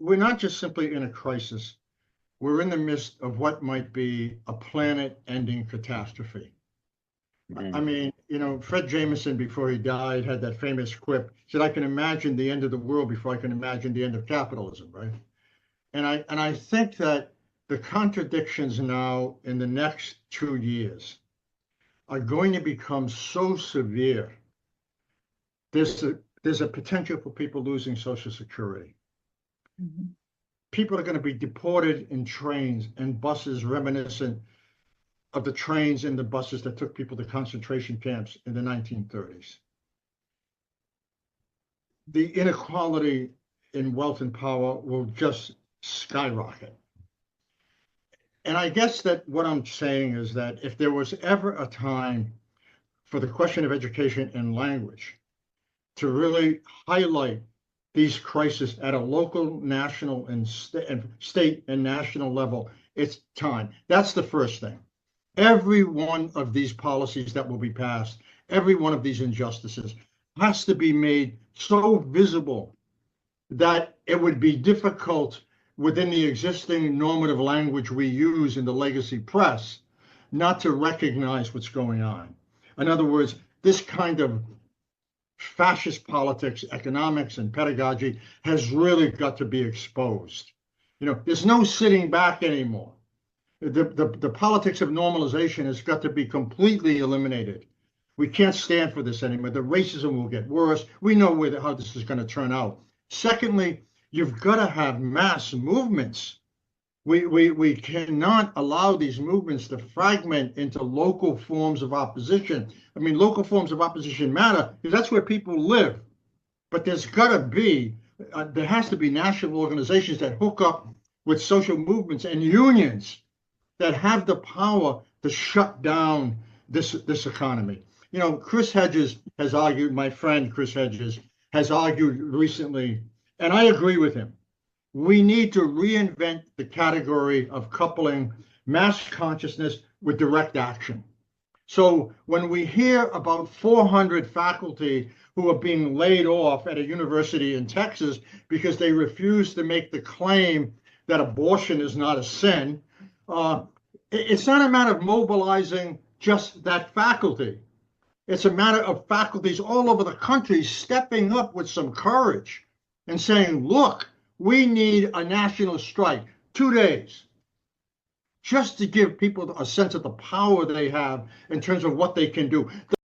we're not just simply in a crisis. We're in the midst of what might be a planet-ending catastrophe. I mean, Fred Jameson, before he died, had that famous quip. He said, "I can imagine the end of the world before I can imagine the end of capitalism," right? And I think that the contradictions now in the next 2 years are going to become so severe. There's a potential for people losing Social Security. Mhm. People are going to be deported in trains and buses reminiscent of the trains and the buses that took people to concentration camps in the 1930s. The inequality in wealth and power will just skyrocket. And I guess that what I'm saying is that if there was ever a time for the question of education and language to really highlight these crises at a local, national, and state and national level, it's time. That's the first thing. Every one of these policies that will be passed, every one of these injustices has to be made so visible that it would be difficult within the existing normative language we use in the legacy press not to recognize what's going on. In other words, this kind of fascist politics, economics, and pedagogy has really got to be exposed. There's no sitting back anymore. The politics of normalization has got to be completely eliminated. We can't stand for this anymore. The racism will get worse. We know how this is going to turn out. Secondly, you've got to have mass movements. We cannot allow these movements to fragment into local forms of opposition. I mean, local forms of opposition matter because that's where people live. But there has to be national organizations that hook up with social movements and unions that have the power to shut down this economy. Chris Hedges has argued, my friend Chris Hedges has argued recently, and I agree with him. We need to reinvent the category of coupling mass consciousness with direct action. So when we hear about 400 faculty who are being laid off at a university in Texas because they refuse to make the claim that abortion is not a sin, it's not a matter of mobilizing just that faculty. It's a matter of faculties all over the country stepping up with some courage and saying, look, we need a national strike, 2 days, just to give people a sense of the power they have in terms of what they can do.